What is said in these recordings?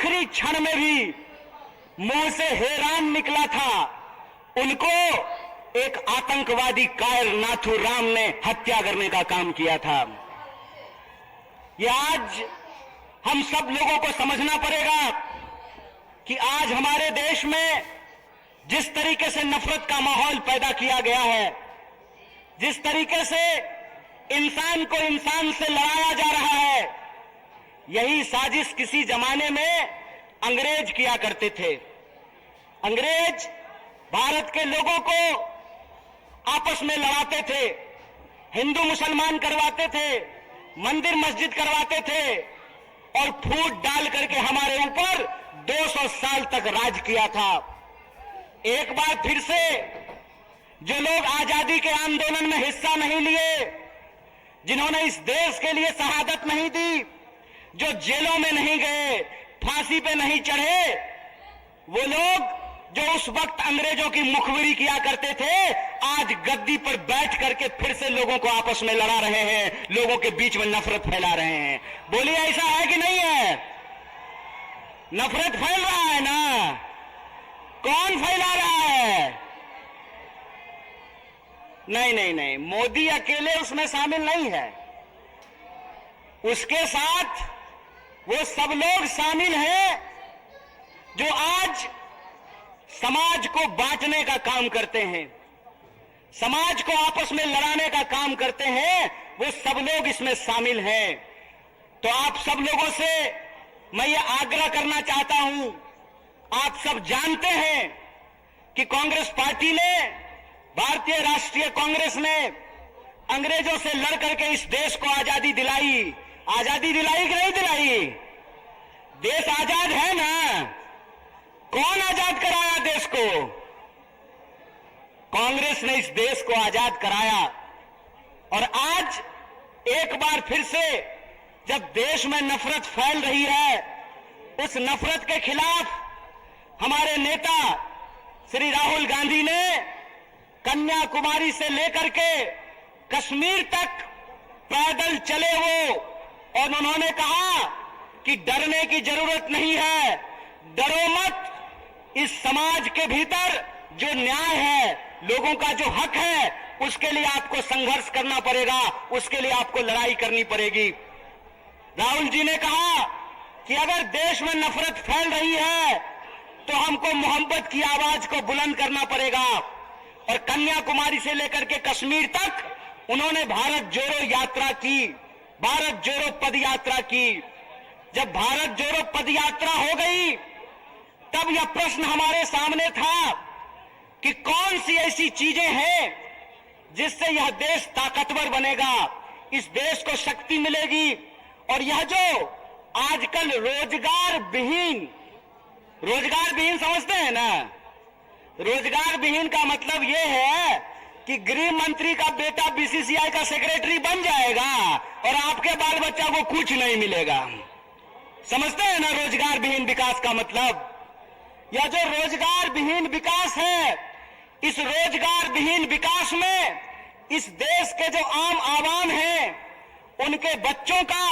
आखिरी क्षण में भी मुंह से हैरान निकला था, उनको एक आतंकवादी कायर नाथूराम ने हत्या करने का काम किया था। ये आज हम सब लोगों को समझना पड़ेगा कि आज हमारे देश में जिस तरीके से नफरत का माहौल पैदा किया गया है, जिस तरीके से इंसान को इंसान से लड़ाया जा रहा है, यही साजिश किसी जमाने में अंग्रेज किया करते थे। अंग्रेज भारत के लोगों को आपस में लड़ाते थे, हिंदू मुसलमान करवाते थे, मंदिर मस्जिद करवाते थे और फूट डाल करके हमारे ऊपर 200 साल तक राज किया था। एक बार फिर से जो लोग आजादी के आंदोलन में हिस्सा नहीं लिए, जिन्होंने इस देश के लिए शहादत नहीं दी, जो जेलों में नहीं गए, फांसी पे नहीं चढ़े, वो लोग जो उस वक्त अंग्रेजों की मुखबिरी किया करते थे, आज गद्दी पर बैठ करके फिर से लोगों को आपस में लड़ा रहे हैं, लोगों के बीच में नफरत फैला रहे हैं। बोलिए, ऐसा है कि नहीं है? नफरत फैल रहा है ना? कौन फैला रहा है? नहीं नहीं नहीं, मोदी अकेले उसमें शामिल नहीं है, उसके साथ वो सब लोग शामिल हैं जो आज समाज को बांटने का काम करते हैं, समाज को आपस में लड़ाने का काम करते हैं, वो सब लोग इसमें शामिल हैं। तो आप सब लोगों से मैं ये आग्रह करना चाहता हूं, आप सब जानते हैं कि कांग्रेस पार्टी ने, भारतीय राष्ट्रीय कांग्रेस ने अंग्रेजों से लड़ करके इस देश को आजादी दिलाई। आजादी दिलाई कि नहीं दिलाई? देश आजाद है ना? कौन आजाद कराया देश को? कांग्रेस ने इस देश को आजाद कराया। और आज एक बार फिर से जब देश में नफरत फैल रही है, उस नफरत के खिलाफ हमारे नेता श्री राहुल गांधी ने कन्याकुमारी से लेकर के कश्मीर तक पैदल चले वो, और उन्होंने कहा कि डरने की जरूरत नहीं है, डरो मत, इस समाज के भीतर जो न्याय है, लोगों का जो हक है, उसके लिए आपको संघर्ष करना पड़ेगा, उसके लिए आपको लड़ाई करनी पड़ेगी। राहुल जी ने कहा कि अगर देश में नफरत फैल रही है तो हमको मोहब्बत की आवाज को बुलंद करना पड़ेगा। और कन्याकुमारी से लेकर के कश्मीर तक उन्होंने भारत जोड़ो यात्रा की, भारत जोड़ो पद यात्रा की। जब भारत जोड़ो पद यात्रा हो गई, तब यह प्रश्न हमारे सामने था कि कौन सी ऐसी चीजें हैं जिससे यह देश ताकतवर बनेगा, इस देश को शक्ति मिलेगी। और यह जो आजकल रोजगार विहीन समझते हैं ना, रोजगार विहीन का मतलब यह है कि गृह मंत्री का बेटा बीसीसीआई का सेक्रेटरी बन जाएगा और आपके बाल बच्चा को कुछ नहीं मिलेगा। समझते हैं ना रोजगार विहीन विकास का मतलब? यह जो रोजगार विहीन विकास है, इस रोजगार विहीन विकास में इस देश के जो आम आवाम हैं, उनके बच्चों का,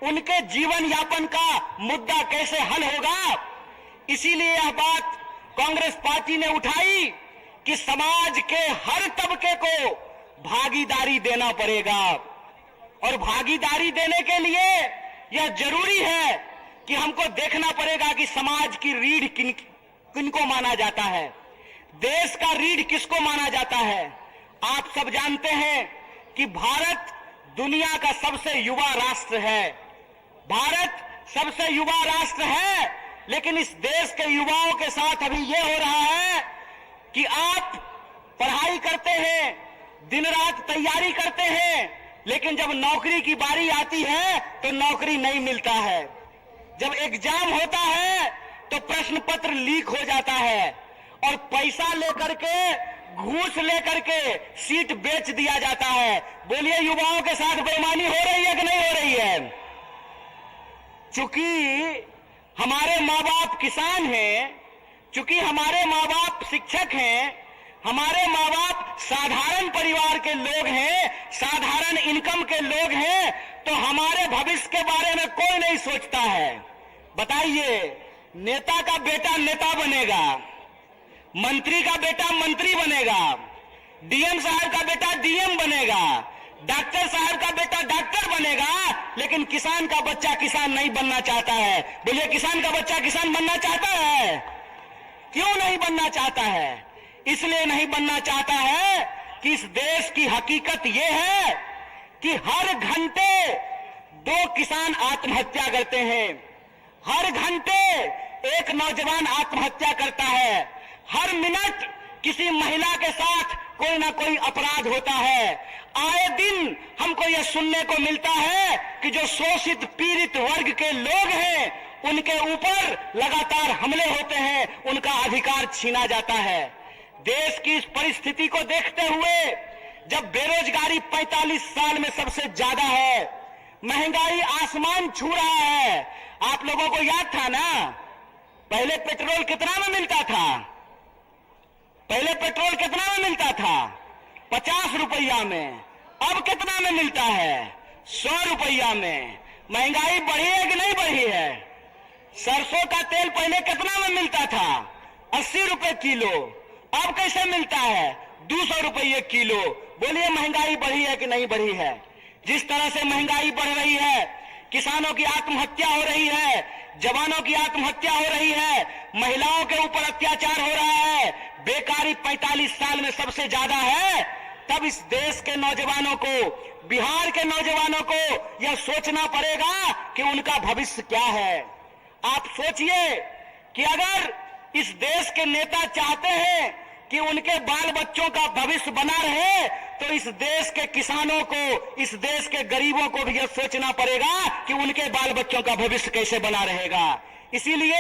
उनके जीवन यापन का मुद्दा कैसे हल होगा, इसीलिए यह बात कांग्रेस पार्टी ने उठाई कि समाज के हर तबके को भागीदारी देना पड़ेगा। और भागीदारी देने के लिए यह जरूरी है कि हमको देखना पड़ेगा कि समाज की रीढ़ किनको माना जाता है, देश का रीढ़ किसको माना जाता है। आप सब जानते हैं कि भारत दुनिया का सबसे युवा राष्ट्र है, भारत सबसे युवा राष्ट्र है, लेकिन इस देश के युवाओं के साथ अभी यह हो रहा है कि आप पढ़ाई करते हैं, दिन रात तैयारी करते हैं, लेकिन जब नौकरी की बारी आती है तो नौकरी नहीं मिलता है। जब एग्जाम होता है तो प्रश्न पत्र लीक हो जाता है और पैसा लेकर के, घूस लेकर के सीट बेच दिया जाता है। बोलिए, युवाओं के साथ बेईमानी हो रही है कि नहीं हो रही है? चूंकि हमारे माँ बाप किसान हैं, चूंकि हमारे माँ बाप शिक्षक हैं, हमारे माँ बाप साधारण परिवार के लोग हैं, साधारण इनकम के लोग हैं, तो हमारे भविष्य के बारे में कोई नहीं सोचता है। बताइए, नेता का बेटा नेता बनेगा, मंत्री का बेटा मंत्री बनेगा, डीएम साहब का बेटा डीएम बनेगा, डॉक्टर साहब का बेटा डॉक्टर बनेगा, लेकिन किसान का बच्चा किसान नहीं बनना चाहता है। बोलिए, किसान का बच्चा किसान बनना चाहता है? क्यों नहीं बनना चाहता है? इसलिए नहीं बनना चाहता है कि इस देश की हकीकत यह है कि हर घंटे 2 किसान आत्महत्या करते हैं, हर घंटे एक नौजवान आत्महत्या करता है, हर मिनट किसी महिला के साथ कोई ना कोई अपराध होता है। आए दिन हमको यह सुनने को मिलता है कि जो शोषित पीड़ित वर्ग के लोग हैं उनके ऊपर लगातार हमले होते हैं, उनका अधिकार छीना जाता है। देश की इस परिस्थिति को देखते हुए, जब बेरोजगारी 45 साल में सबसे ज्यादा है, महंगाई आसमान छू रहा है। आप लोगों को याद था ना, पहले पेट्रोल कितना में मिलता था? पहले पेट्रोल कितना में मिलता था? 50 रुपया में। अब कितना में मिलता है? 100 रुपया में। महंगाई बढ़ी है कि नहीं बढ़ी है? सरसों का तेल पहले कितना में मिलता था? 80 रुपए किलो। अब कैसे मिलता है? 200 रुपये किलो। बोलिए, महंगाई बढ़ी है कि नहीं बढ़ी है? जिस तरह से महंगाई बढ़ रही है, किसानों की आत्महत्या हो रही है, जवानों की आत्महत्या हो रही है, महिलाओं के ऊपर अत्याचार हो रहा है, बेकारी 45 साल में सबसे ज्यादा है, तब इस देश के नौजवानों को, बिहार के नौजवानों को यह सोचना पड़ेगा कि उनका भविष्य क्या है। आप सोचिए कि अगर इस देश के नेता चाहते हैं कि उनके बाल बच्चों का भविष्य बना रहे, तो इस देश के किसानों को, इस देश के गरीबों को भी यह सोचना पड़ेगा कि उनके बाल बच्चों का भविष्य कैसे बना रहेगा। इसीलिए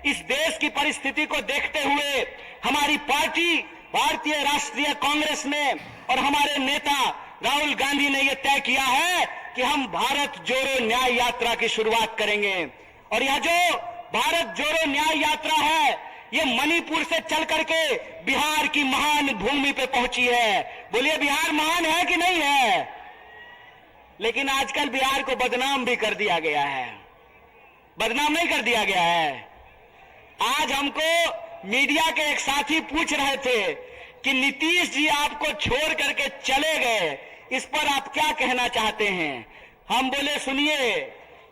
इस देश की परिस्थिति को देखते हुए हमारी पार्टी भारतीय राष्ट्रीय कांग्रेस ने और हमारे नेता राहुल गांधी ने यह तय किया है कि हम भारत जोड़ो न्याय यात्रा की शुरुआत करेंगे। और यह जो भारत जोड़ो न्याय यात्रा है, ये मणिपुर से चल करके बिहार की महान भूमि पे पहुंची है। बोलिए, बिहार महान है कि नहीं है? लेकिन आजकल बिहार को बदनाम भी कर दिया गया है। बदनाम नहीं कर दिया गया है? आज हमको मीडिया के एक साथी पूछ रहे थे कि नीतीश जी आपको छोड़ करके चले गए, इस पर आप क्या कहना चाहते हैं? हम बोले, सुनिए,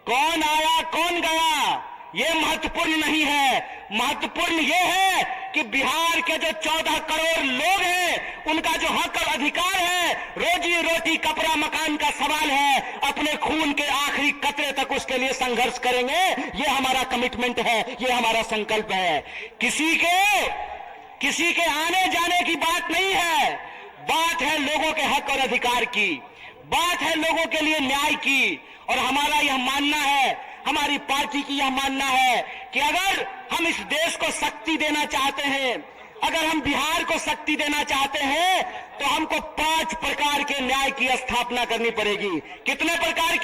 कौन आया कौन गया ये महत्वपूर्ण नहीं है। महत्वपूर्ण ये है कि बिहार के जो 14 करोड़ लोग हैं, उनका जो हक और अधिकार है, रोजी रोटी कपड़ा मकान का सवाल है, अपने खून के आखिरी कतरे तक उसके लिए संघर्ष करेंगे। ये हमारा कमिटमेंट है, ये हमारा संकल्प है। किसी के आने जाने की बात नहीं है, बात है लोगों के हक और अधिकार की, बात है लोगों के लिए न्याय की। और हमारा यह मानना है, हमारी पार्टी की यह मानना है कि अगर हम इस देश को शक्ति देना चाहते हैं, अगर हम बिहार को शक्ति देना चाहते हैं, तो हमको 5 प्रकार के न्याय की स्थापना करनी पड़ेगी। कितने प्रकार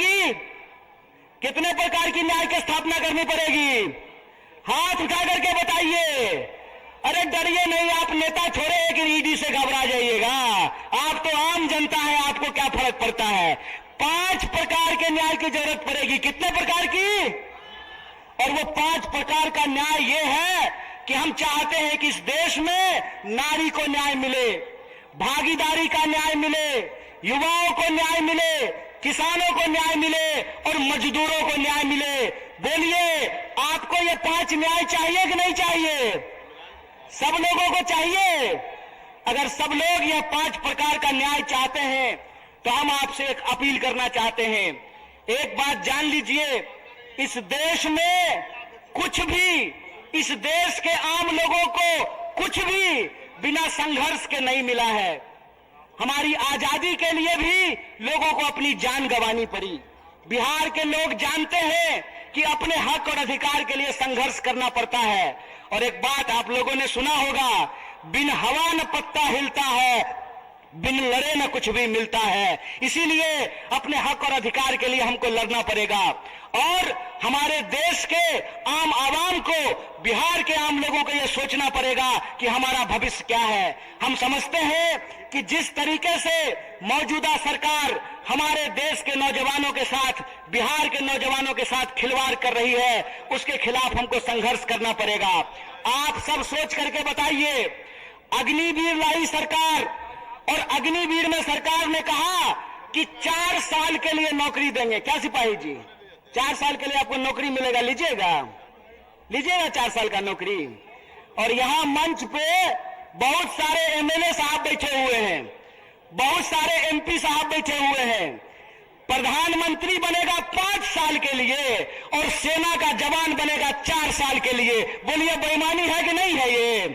की न्याय की स्थापना करनी पड़ेगी? हाथ उठा करके बताइए। अरे डरिए नहीं, आप नेता छोड़े कि ईडी से घबरा जाइएगा। आप तो आम जनता है, आपको क्या फर्क पड़ता है? 5 प्रकार के न्याय की जरूरत पड़ेगी। कितने प्रकार की? और वो 5 प्रकार का न्याय ये है कि हम चाहते हैं कि इस देश में नारी को न्याय मिले, भागीदारी का न्याय मिले, युवाओं को न्याय मिले, किसानों को न्याय मिले और मजदूरों को न्याय मिले। बोलिए, आपको ये 5 न्याय चाहिए कि नहीं चाहिए? सब लोगों को चाहिए। अगर सब लोग यह 5 प्रकार का न्याय चाहते हैं, तो हम आपसे एक अपील करना चाहते हैं। एक बात जान लीजिए, इस देश में कुछ भी, इस देश के आम लोगों को कुछ भी बिना संघर्ष के नहीं मिला है। हमारी आजादी के लिए भी लोगों को अपनी जान गंवानी पड़ी। बिहार के लोग जानते हैं कि अपने हक और अधिकार के लिए संघर्ष करना पड़ता है। और एक बात आप लोगों ने सुना होगा, बिन हवा न पत्ता हिलता है, बिन लड़े न कुछ भी मिलता है। इसीलिए अपने हक और अधिकार के लिए हमको लड़ना पड़ेगा और हमारे देश के आम आवाम को, बिहार के आम लोगों को यह सोचना पड़ेगा कि हमारा भविष्य क्या है। हम समझते हैं कि जिस तरीके से मौजूदा सरकार हमारे देश के नौजवानों के साथ, बिहार के नौजवानों के साथ खिलवाड़ कर रही है, उसके खिलाफ हमको संघर्ष करना पड़ेगा। आप सब सोच करके बताइए, अग्निवीर लाई सरकार और अग्निवीर में सरकार ने कहा कि 4 साल के लिए नौकरी देंगे। क्या सिपाही जी, 4 साल के लिए आपको नौकरी मिलेगा, लीजिएगा 4 साल का नौकरी। और यहां मंच पे बहुत सारे एमएलए साहब बैठे हुए हैं, बहुत सारे एमपी साहब बैठे हुए हैं। प्रधानमंत्री बनेगा 5 साल के लिए और सेना का जवान बनेगा 4 साल के लिए। बोलिए बेईमानी है कि नहीं है ये?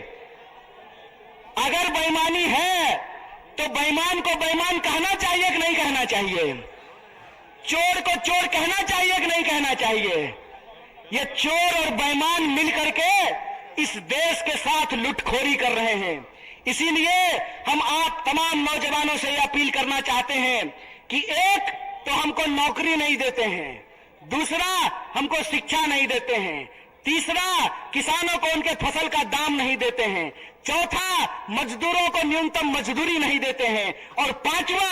अगर बेईमानी है तो बेईमान को बेईमान कहना चाहिए कि नहीं कहना चाहिए? चोर को चोर कहना चाहिए कि नहीं कहना चाहिए? ये चोर और बेईमान मिलकर के इस देश के साथ लुटखोरी कर रहे हैं। इसीलिए हम आप तमाम नौजवानों से यह अपील करना चाहते हैं कि एक तो हमको नौकरी नहीं देते हैं, दूसरा हमको शिक्षा नहीं देते हैं, तीसरा किसानों को उनके फसल का दाम नहीं देते हैं, चौथा मजदूरों को न्यूनतम मजदूरी नहीं देते हैं और पांचवा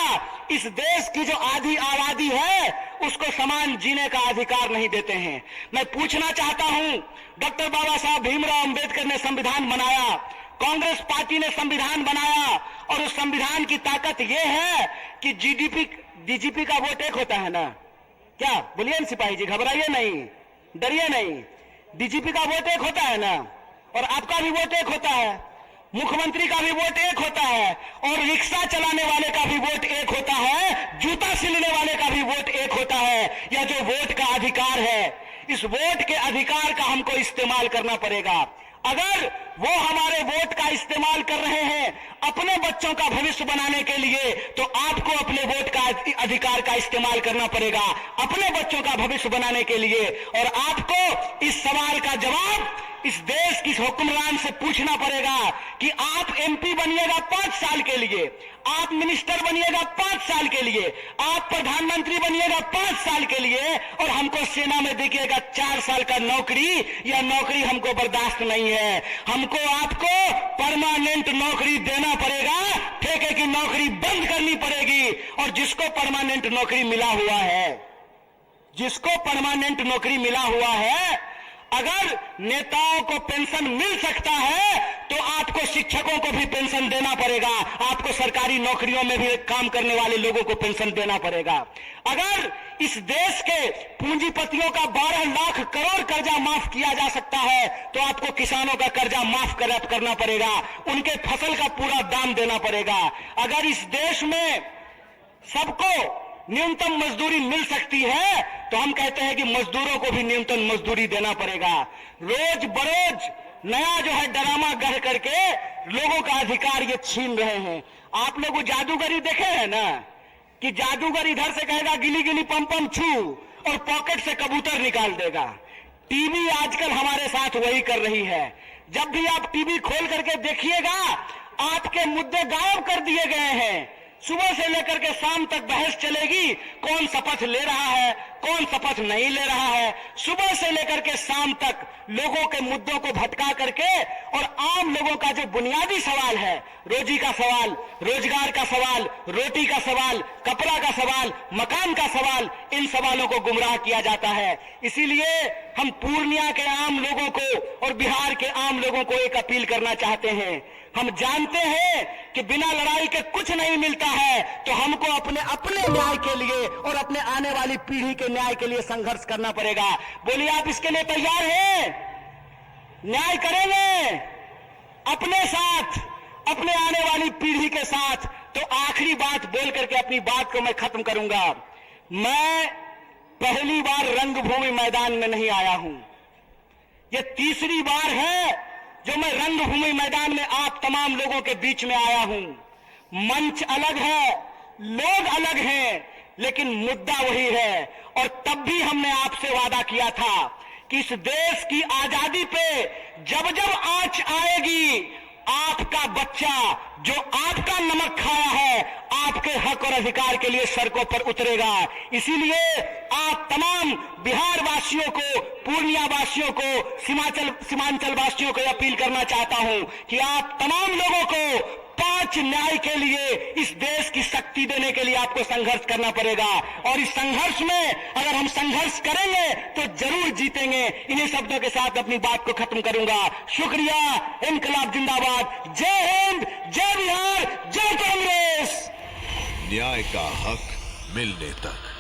इस देश की जो आधी आबादी है उसको समान जीने का अधिकार नहीं देते हैं। मैं पूछना चाहता हूं, डॉक्टर बाबा साहब भीमराव अंबेडकर ने संविधान बनाया, कांग्रेस पार्टी ने संविधान बनाया और उस संविधान की ताकत यह है कि डीजीपी का वोट एक होता है ना? क्या बोलिए ना सिपाही जी, घबराइए नहीं, डरिए नहीं। डीजीपी का वोट एक होता है ना, और आपका भी वोट एक होता है, मुख्यमंत्री का भी वोट एक होता है, और रिक्शा चलाने वाले का भी वोट एक होता है, जूता सिलने वाले का भी वोट एक होता है। यह जो वोट का अधिकार है, इस वोट के अधिकार का हमको इस्तेमाल करना पड़ेगा। अगर वो हमारे वोट का इस्तेमाल कर रहे हैं अपने बच्चों का भविष्य बनाने के लिए, तो आपको अपने वोट का अधिकार का इस्तेमाल करना पड़ेगा अपने बच्चों का भविष्य बनाने के लिए। और आपको इस सवाल का जवाब इस देश की हुक्मरान से पूछना पड़ेगा कि आप एमपी बनिएगा 5 साल के लिए, आप मिनिस्टर बनिएगा 5 साल के लिए, आप प्रधानमंत्री बनिएगा 5 साल के लिए, और हमको सेना में देखिएगा 4 साल का नौकरी। यह नौकरी हमको बर्दाश्त नहीं है। हमको आपको परमानेंट नौकरी देना पड़ेगा, ठेके की नौकरी बंद करनी पड़ेगी। और जिसको परमानेंट नौकरी मिला हुआ है, जिसको परमानेंट नौकरी मिला हुआ है, अगर नेताओं को पेंशन मिल सकता है तो आपको शिक्षकों को भी पेंशन देना पड़ेगा, आपको सरकारी नौकरियों में भी काम करने वाले लोगों को पेंशन देना पड़ेगा। अगर इस देश के पूंजीपतियों का 12 लाख करोड़ कर्जा माफ किया जा सकता है तो आपको किसानों का कर्जा माफ करना पड़ेगा, उनके फसल का पूरा दाम देना पड़ेगा। अगर इस देश में सबको न्यूनतम मजदूरी मिल सकती है तो हम कहते हैं कि मजदूरों को भी न्यूनतम मजदूरी देना पड़ेगा। रोज बरोज नया जो है ड्रामा गढ़ करके लोगों का अधिकार ये छीन रहे हैं। आप लोग वो जादूगरी देखे हैं ना, कि जादूगर इधर से कहेगा गिली गिली पम पम छू और पॉकेट से कबूतर निकाल देगा। टीवी आजकल हमारे साथ वही कर रही है। जब भी आप टीवी खोल करके देखिएगा, आपके मुद्दे गायब कर दिए गए हैं। सुबह से लेकर के शाम तक बहस चलेगी, कौन शपथ ले रहा है, कौन शपथ नहीं ले रहा है। सुबह से लेकर के शाम तक लोगों के मुद्दों को भटका करके और आम लोगों का जो बुनियादी सवाल है, रोजी का सवाल, रोजगार का सवाल, रोटी का सवाल, कपड़ा का सवाल, मकान का सवाल, इन सवालों को गुमराह किया जाता है। इसीलिए हम पूर्णिया के आम लोगों को और बिहार के आम लोगों को एक अपील करना चाहते हैं। हम जानते हैं कि बिना लड़ाई के कुछ नहीं मिलता है, तो हमको अपने न्याय के लिए और अपने आने वाली पीढ़ी के न्याय के लिए संघर्ष करना पड़ेगा। बोलिए, आप इसके लिए तैयार हैं? न्याय करेंगे अपने साथ, अपने आने वाली पीढ़ी के साथ। तो आखिरी बात बोल करके अपनी बात को मैं खत्म करूंगा। मैं पहली बार रंगभूमि मैदान में नहीं आया हूं, यह तीसरी बार है जो मैं रंगभूमि मैदान में आप तमाम लोगों के बीच में आया हूं। मंच अलग है, लोग अलग हैं, लेकिन मुद्दा वही है। और तब भी हमने आपसे वादा किया था कि इस देश की आजादी पे जब जब आंच आएगी आपका बच्चा जो आपका नमक खाया है आपके हक और अधिकार के लिए सड़कों पर उतरेगा। इसीलिए आप तमाम बिहार वासियों को, पूर्णिया वासियों को, सीमांचल वासियों को अपील करना चाहता हूं कि आप तमाम लोगों को 5 न्याय के लिए, इस देश की शक्ति देने के लिए आपको संघर्ष करना पड़ेगा। और इस संघर्ष में अगर हम संघर्ष करेंगे तो जरूर जीतेंगे। इन्हीं शब्दों के साथ अपनी बात को खत्म करूंगा। शुक्रिया। इनकलाब जिंदाबाद। जय हिंद, जय बिहार, जय कांग्रेस। न्याय का हक मिलने तक।